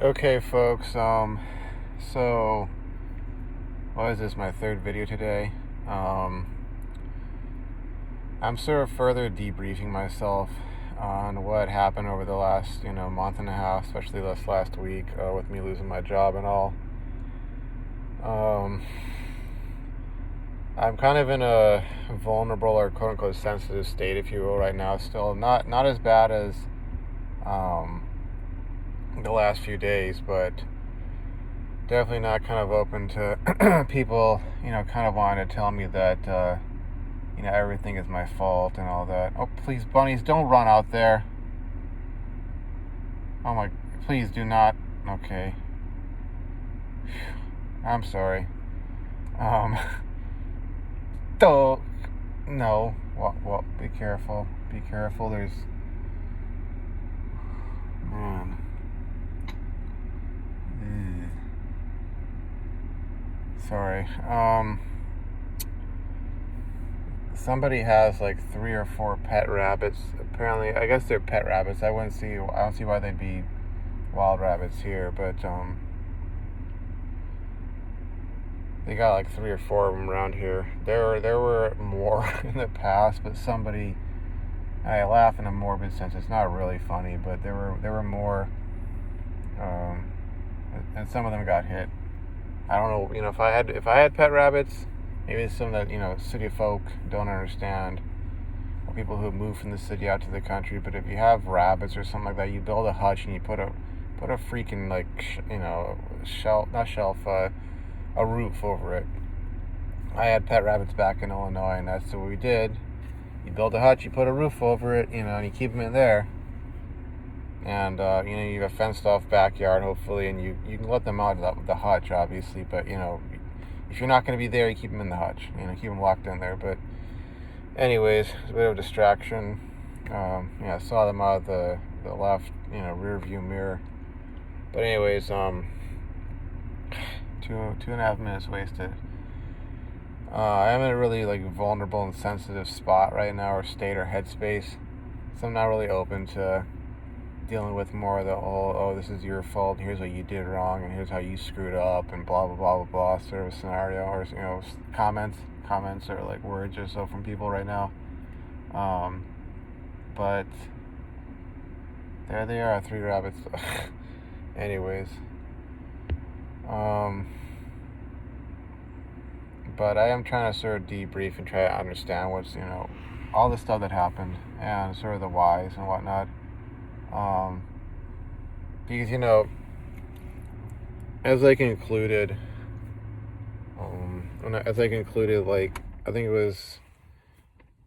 Okay, folks. So what is this? My third video today. Um, I'm sort of further debriefing myself on what happened over the last, month and a half, especially this last week, with me losing my job and all. Um, I'm kind of in a vulnerable or quote unquote sensitive state, if you will, right now. Still not as bad as um, the last few days, but definitely not kind of open to people, kind of wanting to tell me that, everything is my fault and all that. Oh, please, bunnies, don't run out there. Oh my, please do not. Okay. I'm sorry. Um, don't, no. Well, be careful. Be careful. Man. Sorry. Somebody has like 3 or 4 pet rabbits. Apparently, I guess they're pet rabbits. I don't see why they'd be wild rabbits here, but they got like 3 or 4 of them around here. There were more in the past, but somebody, I laugh in a morbid sense. It's not really funny, but there were more, and some of them got hit. I don't know, if I had pet rabbits, maybe it's some that city folk don't understand, or people who move from the city out to the country. But if you have rabbits or something like that, you build a hutch and you put a freaking like a roof over it. I had pet rabbits back in Illinois, and that's what we did. You build a hutch, you put a roof over it, and you keep them in there. And you have a fenced off backyard, hopefully, and you can let them out of the hutch, obviously. But if you're not going to be there, you keep them in the hutch. Keep them locked in there. But anyways, it's a bit of a distraction. I saw them out of the left, rear view mirror. But anyways, 2.5 minutes wasted. I'm in a really vulnerable and sensitive spot right now, or state, or headspace. So I'm not really open to dealing with more of the whole, oh, this is your fault, here's what you did wrong, and here's how you screwed up, and blah blah blah blah blah sort of scenario, or comments or words or so from people right now. But there they are, 3 rabbits. Anyways, but I am trying to sort of debrief and try to understand what's all the stuff that happened, and sort of the whys and whatnot. Because as I concluded, I think it was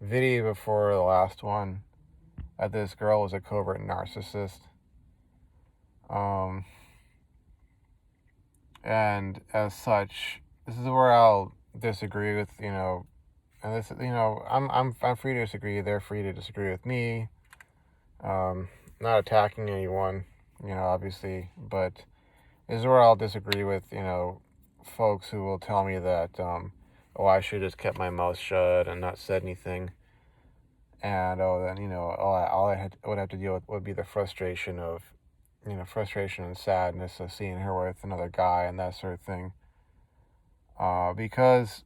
video before the last one, that this girl was a covert narcissist. And as such, this is where I'll disagree with, and this, I'm free to disagree. They're free to disagree with me. Not attacking anyone, obviously, but this is where I'll disagree with, folks who will tell me that, I should have just kept my mouth shut and not said anything. And, then, all I would have to deal with would be the frustration and sadness of seeing her with another guy and that sort of thing. Because,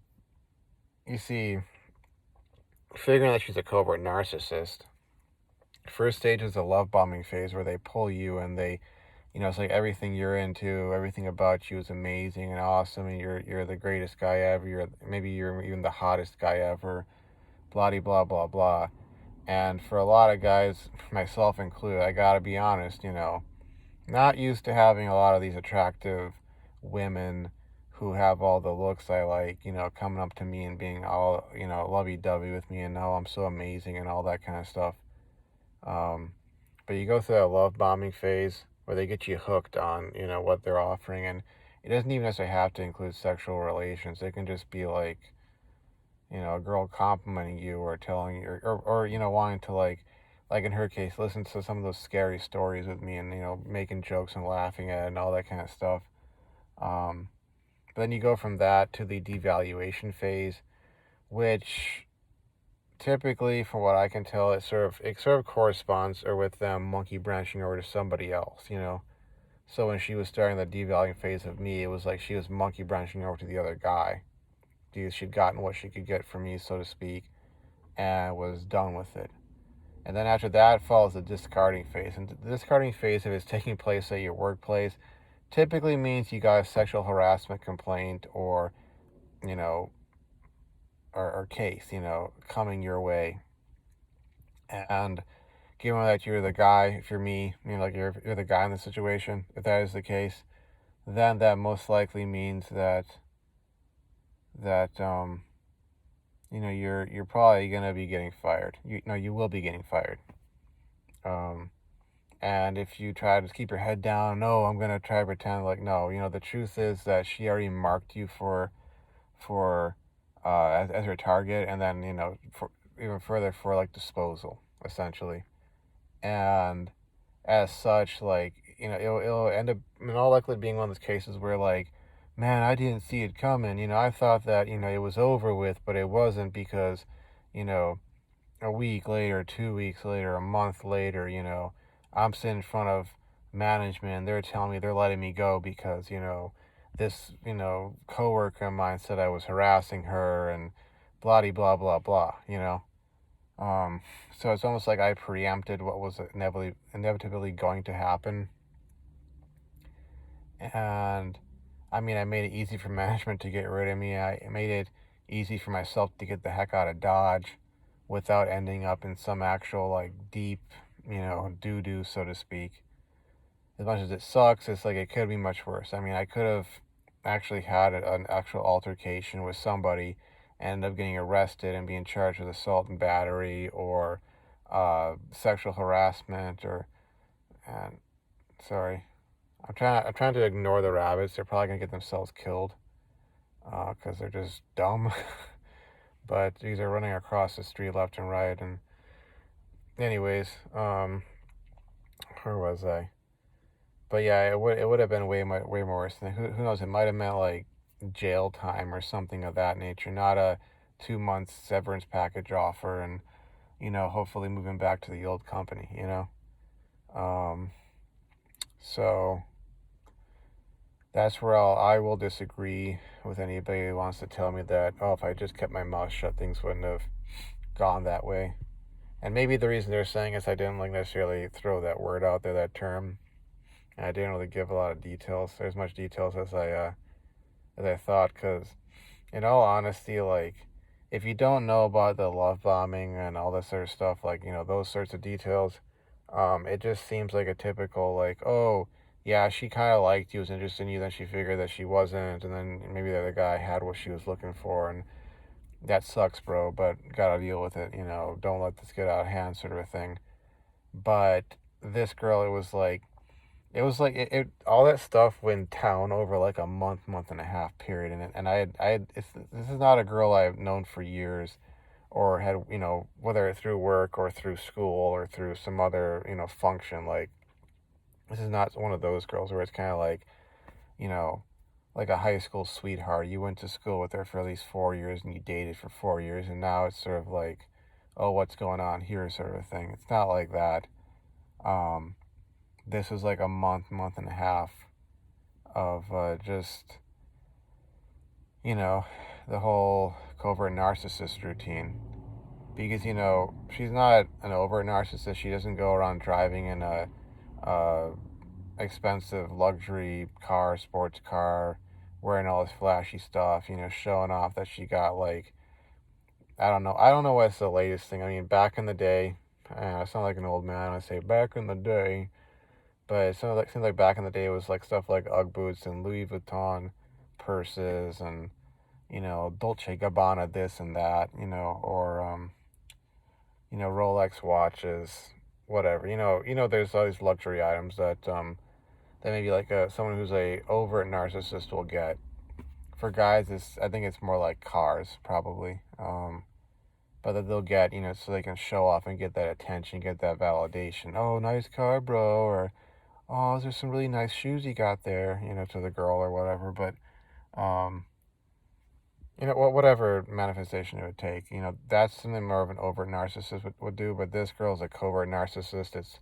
you see, figuring that she's a covert narcissist, first stage is the love bombing phase, where they pull you and they, it's like everything you're into, everything about you is amazing and awesome, and you're the greatest guy ever. You're even the hottest guy ever. Blah blah blah blah. And for a lot of guys, myself included, I gotta be honest, not used to having a lot of these attractive women who have all the looks I like, coming up to me and being all, lovey-dovey with me, and I'm so amazing and all that kind of stuff. But you go through that love bombing phase where they get you hooked on, what they're offering. And it doesn't even necessarily have to include sexual relations. It can just be a girl complimenting you, or telling you, or wanting to like in her case, listen to some of those scary stories with me, and, making jokes and laughing at it and all that kind of stuff. But then you go from that to the devaluation phase, which typically, from what I can tell, it sort of corresponds, or with them monkey branching over to somebody else, So when she was starting the devaluing phase of me, it was like she was monkey branching over to the other guy. Because she'd gotten what she could get from me, so to speak, and was done with it. And then after that follows the discarding phase. And the discarding phase, if it's taking place at your workplace, typically means you got a sexual harassment complaint or, you know, or case, coming your way. And given that you're the guy, if you're me, like you're the guy in the situation, if that is the case, then that most likely means that you're probably gonna be getting fired. You will be getting fired. Um, and if you try to keep your head down, no, I'm gonna try to pretend like no. The truth is that she already marked you for as her target, and then for even further for like disposal, essentially. And as such, like it'll end up in all likelihood being one of those cases where like, man, I didn't see it coming. I thought that it was over with, but it wasn't because you know a week later, 2 weeks later, a month later, I'm sitting in front of management and they're telling me they're letting me go because this coworker of mine said I was harassing her and blah blah blah blah. um, so it's almost like I preempted what was inevitably going to happen. And I mean, I made it easy for management to get rid of me. I made it easy for myself to get the heck out of Dodge without ending up in some actual, like, deep, doo doo, so to speak. As much as it sucks, it's like it could be much worse. I mean, I could have actually had an actual altercation with somebody and end up getting arrested and being charged with assault and battery or sexual harassment or and sorry. I'm trying to ignore the rabbits. They're probably gonna get themselves killed because they're just dumb. But these are running across the street left and right. And anyways, where was I? But yeah, it would have been way more worse. Who knows? It might have meant like jail time or something of that nature, not a 2 months severance package offer, and hopefully moving back to the old company. Um, so that's where I will disagree with anybody who wants to tell me that if I just kept my mouth shut, things wouldn't have gone that way. And maybe the reason they're saying is I didn't like necessarily throw that word out there, that term. And I didn't really give a lot of details, as much details as I thought, because in all honesty, like if you don't know about the love bombing and all this sort of stuff, like those sorts of details, it just seems like a typical like, oh yeah, she kind of liked you, was interested in you, then she figured that she wasn't, and then maybe the other guy had what she was looking for, and that sucks, bro, but gotta deal with it. Don't let this get out of hand, sort of a thing. But this girl, it all that stuff went down over like a month and a half period, and this is not a girl I've known for years, or had whether through work or through school or through some other function. Like this is not one of those girls where it's kind of like you know like a high school sweetheart. You went to school with her for at least 4 years and you dated for 4 years, and now it's sort of like, oh, what's going on here, sort of a thing. It's not like that. Um, this was like a month and a half of just, you know, the whole covert narcissist routine. Because, she's not an overt narcissist. She doesn't go around driving in a expensive luxury car, sports car, wearing all this flashy stuff, showing off that she got like, I don't know. I don't know what's the latest thing. I mean, back in the day, I sound like an old man. I say back in the day, but seems like back in the day it was like stuff like UGG boots and Louis Vuitton purses and Dolce Gabbana this and that, or Rolex watches, whatever. There's all these luxury items that maybe like someone who's a overt narcissist will get. For guys, I think it's more like cars probably. But that they'll get, so they can show off and get that attention, get that validation. Oh, nice car, bro, or oh, there's some really nice shoes you got there, to the girl or whatever. But um, whatever manifestation it would take, that's something more of an overt narcissist would do. But this girl's a covert narcissist.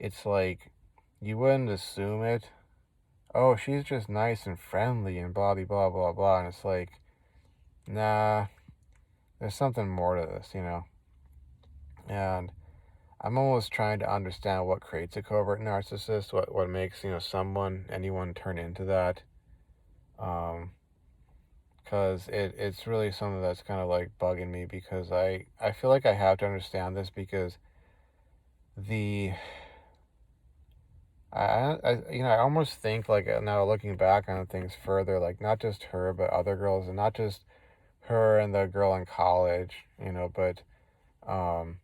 It's like you wouldn't assume it, oh, she's just nice and friendly and blah, blah, blah, blah, blah. And it's like, nah, there's something more to this, you know? And I'm almost trying to understand what creates a covert narcissist, what makes, anyone turn into that. Um, because it's really something that's kind of like bugging me because I feel like I have to understand this because the I almost think like now looking back on things further, like not just her but other girls, and not just her and the girl in college, but um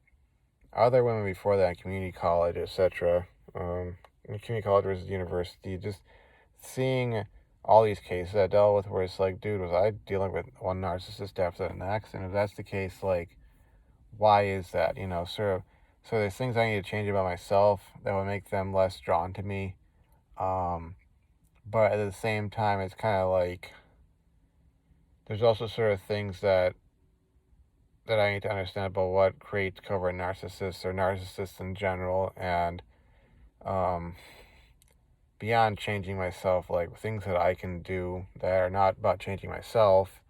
other women before that in community college, etc. In community college versus university, just seeing all these cases I dealt with where it's like, dude, was I dealing with one narcissist after the next? And if that's the case, like, why is that? So there's things I need to change about myself that would make them less drawn to me. Um, but at the same time, it's kind of like there's also sort of things that I need to understand about what creates covert narcissists or narcissists in general, and um, beyond changing myself, like things that I can do that are not about changing myself,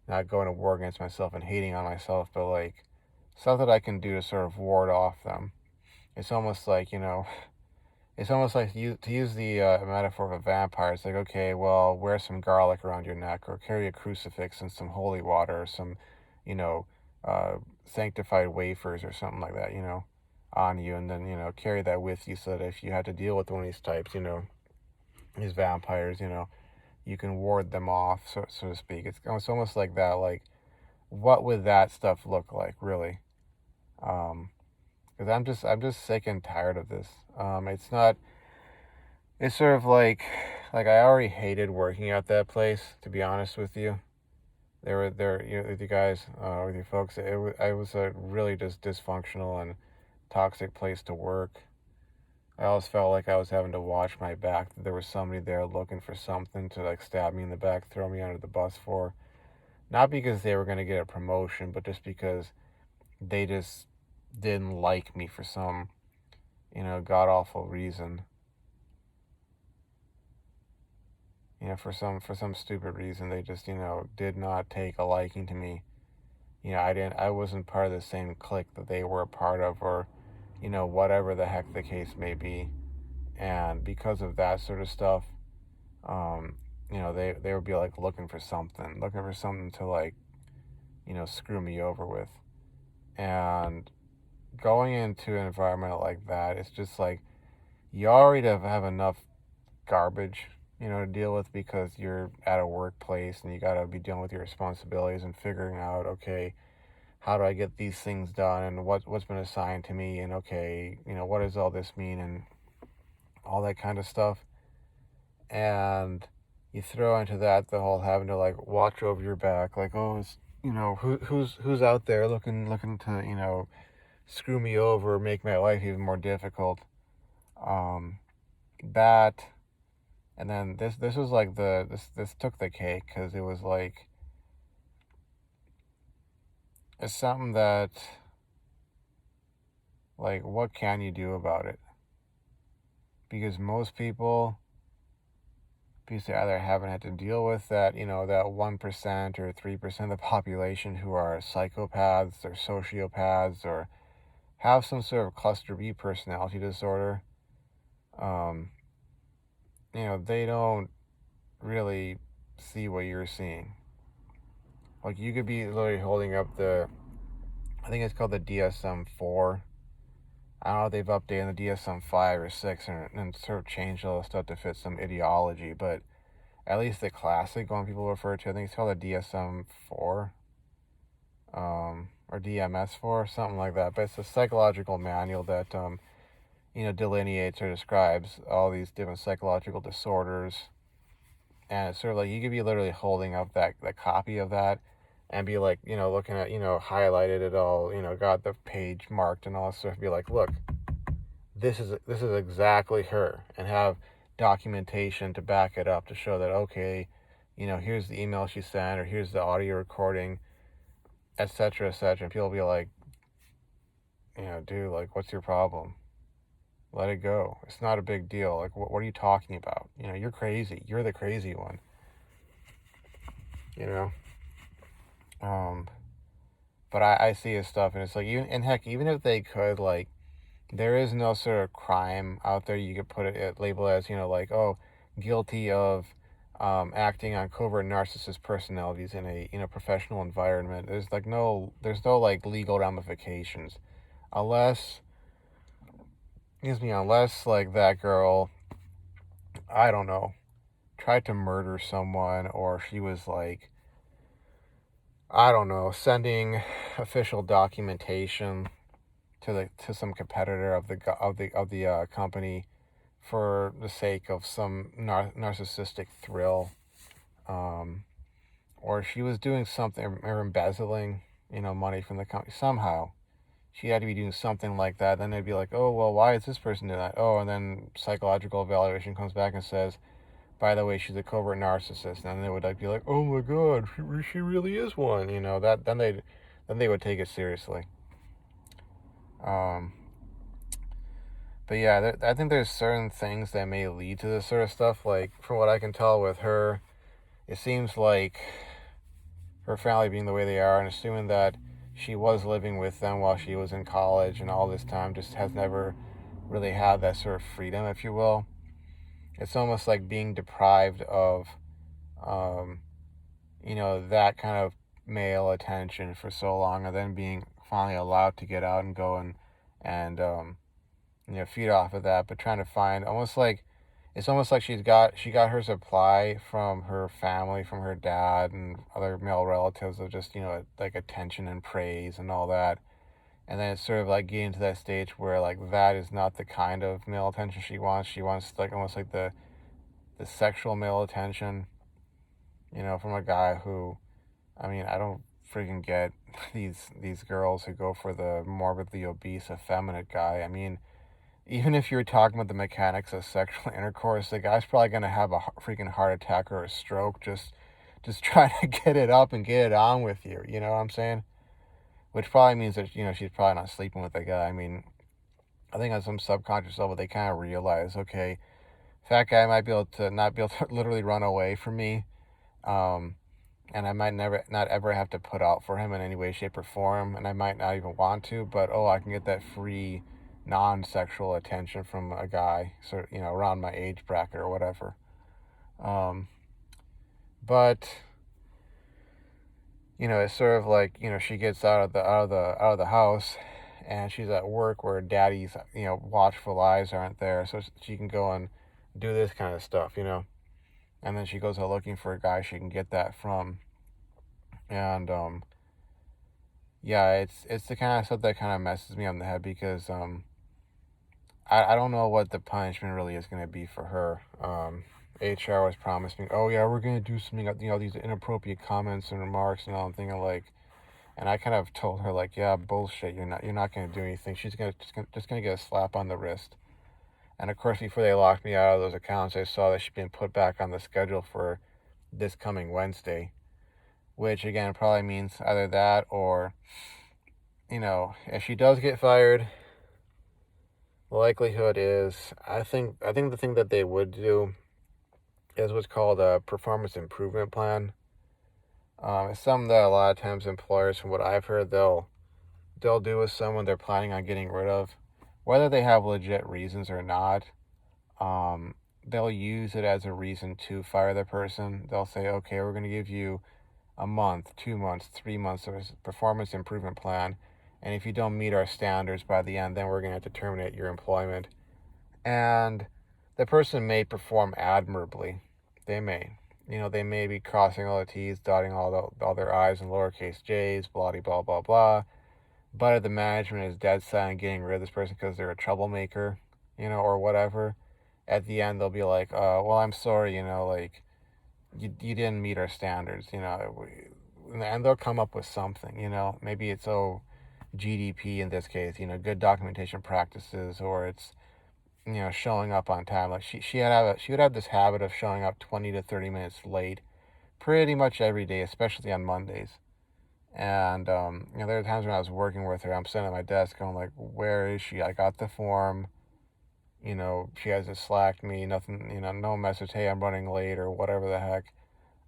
not going to war against myself and hating on myself, but like stuff that I can do to sort of ward off them. It's almost like, it's almost like to use the metaphor of a vampire. It's like, okay, well, wear some garlic around your neck, or carry a crucifix and some holy water, or some, you know, sanctified wafers or something like that, on you, and then carry that with you so that if you had to deal with one of these types, these vampires, you can ward them off, so to speak. It's almost like that. Like, what would that stuff look like, really? Um, because I'm just sick and tired of this. It's not. It's sort of like I already hated working at that place. To be honest with you, they were there, with you guys, with you folks. I was a really just dysfunctional and toxic place to work. I always felt like I was having to watch my back. That there was somebody there looking for something to like stab me in the back, throw me under the bus for. Not because they were going to get a promotion, but just because they just didn't like me for some, god awful reason. For some stupid reason, they just, did not take a liking to me. I wasn't part of the same clique that they were a part of, or, whatever the heck the case may be. And because of that sort of stuff, um, they would be like looking for something to like, screw me over with. And going into an environment like that, it's just like you already have enough garbage, to deal with because you're at a workplace and you got to be dealing with your responsibilities and figuring out, okay, how do I get these things done and what's been assigned to me, and okay, what does all this mean and all that kind of stuff. And you throw into that the whole having to like watch over your back, like, oh, it's, who's out there looking to, screw me over, make my life even more difficult. Um, that, and then this was like this took the cake because it was like it's something that, like, what can you do about it? Because most people, because they either haven't had to deal with that, that 1% or 3% of the population who are psychopaths or sociopaths or have some sort of cluster B personality disorder. Um, they don't really see what you're seeing. Like, you could be literally holding up I think it's called the DSM-4. I don't know if they've updated the DSM-5 or 6 and sort of changed all the stuff to fit some ideology, but at least the classic one people refer to, I think it's called the DSM-4, or DMS-4, something like that. But it's a psychological manual that, delineates or describes all these different psychological disorders. And it's sort of like you could be literally holding up that copy of that and be like, looking at, highlighted it all, got the page marked and all this stuff, be like, look, this is exactly her, and have documentation to back it up to show that, okay, here's the email she sent, or here's the audio recording, etc., etc. And people be like, dude, like, what's your problem? Let it go. It's not a big deal. Like, what are you talking about? You're crazy. You're the crazy one. You know. Um, but I see his stuff, and it's like, and heck, even if they could, like, there is no sort of crime out there you could put it label as, like, oh, guilty of acting on covert narcissist personalities in a professional environment. There's no like legal ramifications unless, unless like that girl, I don't know, tried to murder someone, or she was like, I don't know, sending official documentation to some competitor of the company for the sake of some narcissistic thrill, um, or she was doing something, or embezzling, money from the company somehow. She had to be doing something like that. Then they'd be like, oh, well, why is this person doing that? Oh, and then psychological evaluation comes back and says, by the way, she's a covert narcissist. And then they would like be like, oh my God, she really is one. That then they would take it seriously. Um, but yeah, I think there's certain things that may lead to this sort of stuff. Like, from what I can tell with her, it seems like her family being the way they are, and assuming that she was living with them while she was in college and all this time, just has never really had that sort of freedom, if you will. It's almost like being deprived of, um, that kind of male attention for so long, and then being finally allowed to get out and go and feed off of that, but trying to find almost like it's almost like she got her supply from her family, from her dad and other male relatives of just, like attention and praise and all that. And then it's sort of like getting to that stage where like that is not the kind of male attention she wants. She wants like almost like the sexual male attention, from a guy who, I mean, I don't freaking get these girls who go for the morbidly obese, effeminate guy. I mean, even if you're talking about the mechanics of sexual intercourse, the guy's probably gonna have a freaking heart attack or a stroke just trying to get it up and get it on with you. You know what I'm saying? Which probably means that she's probably not sleeping with the guy. I mean, I think on some subconscious level they kind of realize, okay, fat guy might be able to not be able to literally run away from me, um, and I might never not ever have to put out for him in any way, shape, or form, and I might not even want to, but oh, I can get that free non-sexual attention from a guy, so around my age bracket or whatever. Um, but it's sort of like she gets out of the house, and she's at work where daddy's watchful eyes aren't there, so she can go and do this kind of stuff, and then she goes out looking for a guy she can get that from, and yeah, it's the kind of stuff that kind of messes me on the head because I don't know what the punishment really is going to be for her. HR was promising, oh yeah, we're going to do something, these inappropriate comments and remarks and all. I'm thinking like, and I kind of told her like, yeah, bullshit. You're not going to do anything. She's just gonna get a slap on the wrist. And of course, before they locked me out of those accounts, I saw that she'd been put back on the schedule for this coming Wednesday, which again probably means either that or, if she does get fired, the likelihood is, I think the thing that they would do is what's called a performance improvement plan. It's something that a lot of times employers, from what I've heard, they'll do with someone they're planning on getting rid of, whether they have legit reasons or not. They'll use it as a reason to fire the person. They'll say, okay, we're going to give you a month, 2 months, 3 months of a performance improvement plan, and if you don't meet our standards by the end, then we're going to have to terminate your employment. And the person may perform admirably. They may. They may be crossing all the T's, dotting all their I's and lowercase j's, blah, blah, blah, blah. But if the management is dead set on getting rid of this person because they're a troublemaker, or whatever, at the end they'll be like, well, I'm sorry, like, you didn't meet our standards, and they'll come up with something, maybe it's GDP in this case, good documentation practices, or it's showing up on time. Like she would have this habit of showing up 20 to 30 minutes late pretty much every day, especially on Mondays. And there are times when I was working with her, I'm sitting at my desk going like, where is she? I got the form, she hasn't slacked me, nothing, no message, hey, I'm running late or whatever the heck.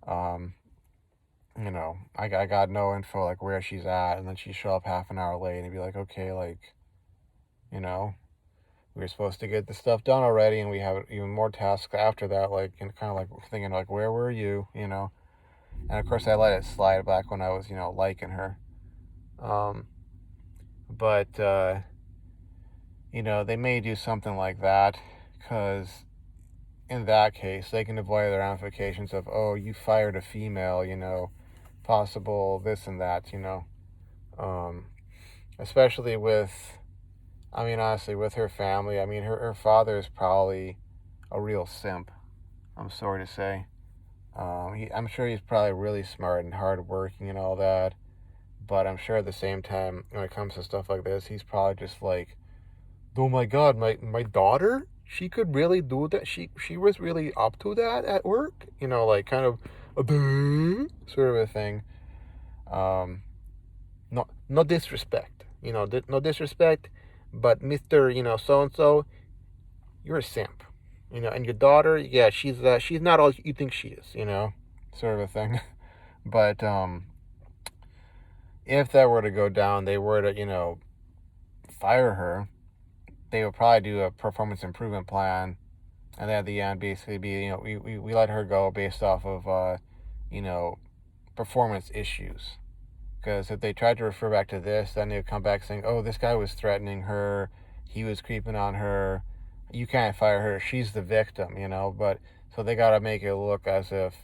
Um, I got no info like where she's at, and then she show up half an hour late and be like, okay, like, you know, we were supposed to get the stuff done already, and we have even more tasks after that, like, and kind of like thinking like, where were you? And of course, I let it slide back when I was, liking her. Um, but they may do something like that, because in that case, they can avoid the ramifications of, oh, you fired a female, possible this and that. Um, Especially with, I mean, honestly, with her family. I mean, her father is probably a real simp, I'm sorry to say. I'm sure he's probably really smart and hardworking and all that, but I'm sure at the same time, when it comes to stuff like this, he's probably just like, oh my god, my daughter, she could really do that. She was really up to that at work, like kind of a sort of a thing. Um, no disrespect, no disrespect, but Mister, so and so, you're a simp, and your daughter, yeah, she's not all you think she is, sort of a thing. But if that were to go down, they were to, fire her, they would probably do a performance improvement plan, and then at the end basically be, we let her go based off of you know performance issues. Because if they tried to refer back to this, then they would come back saying, oh, this guy was threatening her, he was creeping on her, you can't fire her, she's the victim. But so they got to make it look as if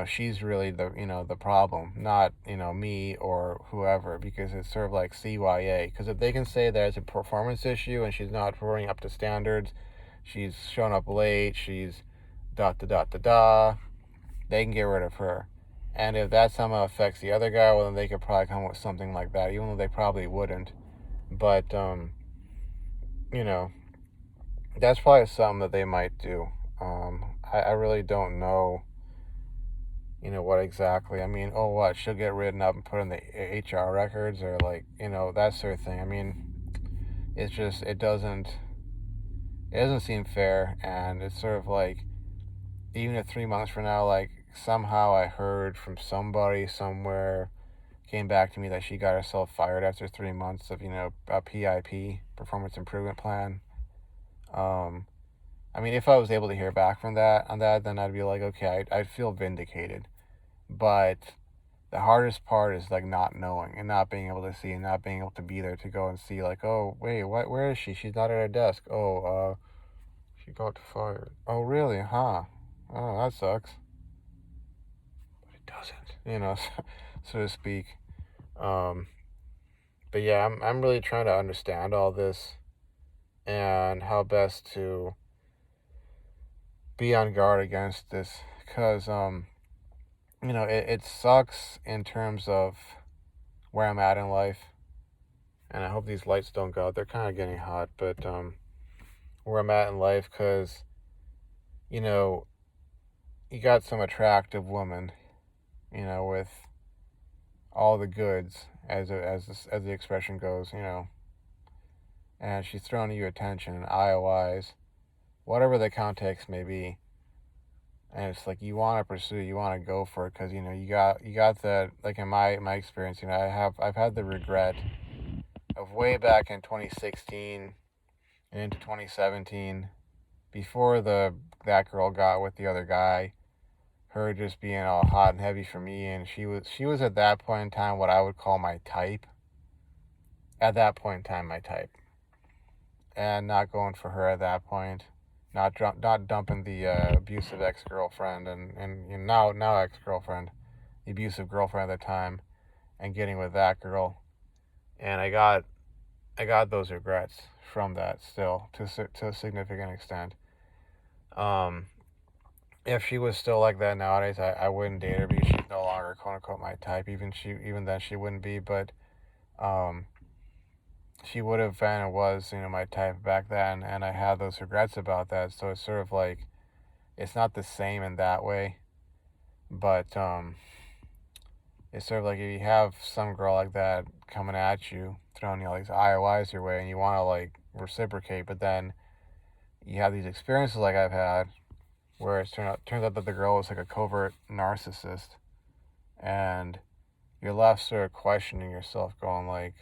she's really the problem, not me or whoever, because it's sort of like CYA. Because if they can say that it's a performance issue and she's not performing up to standards, she's showing up late, she's dot da dot da da, they can get rid of her. And if that somehow affects the other guy, well, then they could probably come up with something like that, even though they probably wouldn't. But you know that's probably something that they might do. I really don't know what exactly. I mean, oh, what, she'll get written up and put in the HR records, or like, that sort of thing. I mean, it's just, it doesn't seem fair. And it's sort of like, even if 3 months from now, like, somehow I heard from somebody somewhere, came back to me that she got herself fired after 3 months of, a PIP, performance improvement plan. I mean, if I was able to hear back from that on that, then I'd be like, okay, I'd feel vindicated. But the hardest part is like not knowing and not being able to see and not being able to be there to go and see, like, oh wait, where is she? She's not at her desk. Oh, she got fired. Oh really? Huh? Oh, that sucks. But it doesn't, so to speak. Um, but yeah, I'm really trying to understand all this and how best to be on guard against this, because it sucks in terms of where I'm at in life, and I hope these lights don't go out. They're kind of getting hot, but where I'm at in life, because you know you got some attractive woman, with all the goods, as the expression goes, and she's throwing you attention and IOIs, whatever the context may be. And it's like you want to pursue, you want to go for it, because you got that, like in my experience, I've had the regret of way back in 2016 and into 2017, before that girl got with the other guy, her just being all hot and heavy for me, and she was at that point in time what I would call my type. At that point in time, my type, and not going for her at that point, not dumping the abusive ex-girlfriend, and now ex-girlfriend, the abusive girlfriend at the time, and getting with that girl, and I got those regrets from that still, to a significant extent. Um, if she was still like that nowadays, I wouldn't date her, because she's no longer quote unquote my type. Even then she wouldn't be, but um, she would have and was my type back then, and I had those regrets about that. So it's sort of like, it's not the same in that way, but it's sort of like if you have some girl like that coming at you, throwing all these IOIs your way, and you want to like reciprocate, but then you have these experiences like I've had, where turns out that the girl was like a covert narcissist, and you're left sort of questioning yourself, going like,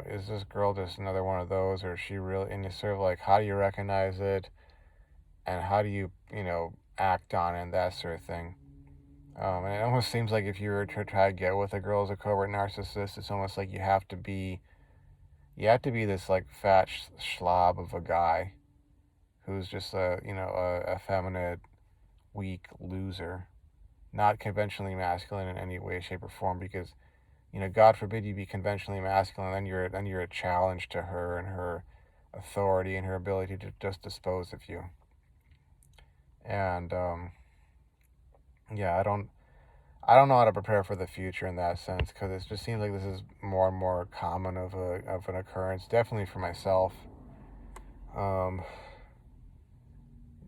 is this girl just another one of those, or is she really? And it's sort of like, how do you recognize it, and how do you, act on it, and that sort of thing. And it almost seems like if you were to try to get with a girl as a covert narcissist, it's almost like you have to be this like fat slob of a guy who's just a effeminate, weak loser, not conventionally masculine in any way, shape, or form. Because God forbid you be conventionally masculine, then you're a challenge to her and her authority and her ability to just dispose of you. And yeah, I don't know how to prepare for the future in that sense, because it just seems like this is more and more common of an occurrence, definitely for myself. Um,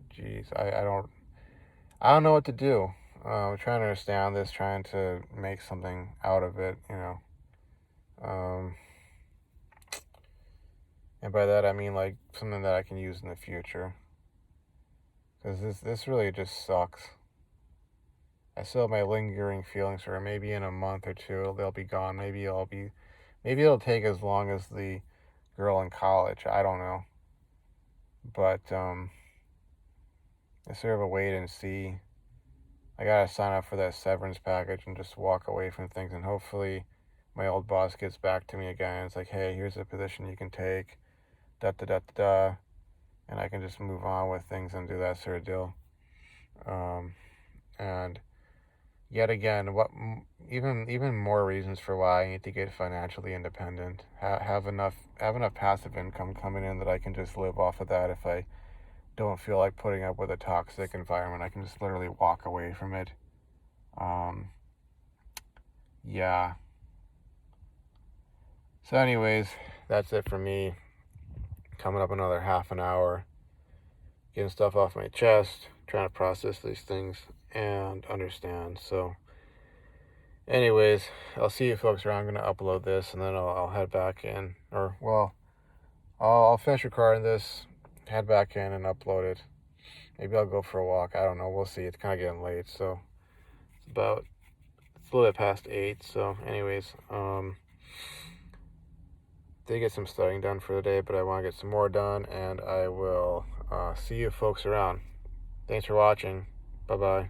Geez, I don't know what to do. I'm trying to understand this, trying to make something out of it. Um, and by that I mean like something that I can use in the future, because this really just sucks. I still have my lingering feelings for her. Maybe in a month or two they'll be gone. Maybe it'll take as long as the girl in college. I don't know, but it's sort of a wait and see. I gotta sign up for that severance package and just walk away from things, and hopefully my old boss gets back to me again. It's like, hey, here's a position you can take, da da da da da, and I can just move on with things and do that sort of deal. And yet again, even more reasons for why I need to get financially independent. Have enough passive income coming in that I can just live off of that. If I don't feel like putting up with a toxic environment, I can just literally walk away from it. Um, yeah. So, anyways, that's it for me. Coming up another half an hour, getting stuff off my chest, trying to process these things and understand. So, anyways, I'll see you folks around. I'm gonna upload this and then I'll head back in, or well, I'll finish recording this, head back in and upload it. Maybe I'll go for a walk. I don't know. We'll see. It's kind of getting late, so it's a little bit past 8. So, anyways, did get some studying done for the day, but I want to get some more done, and I will see you folks around. Thanks for watching. Bye bye.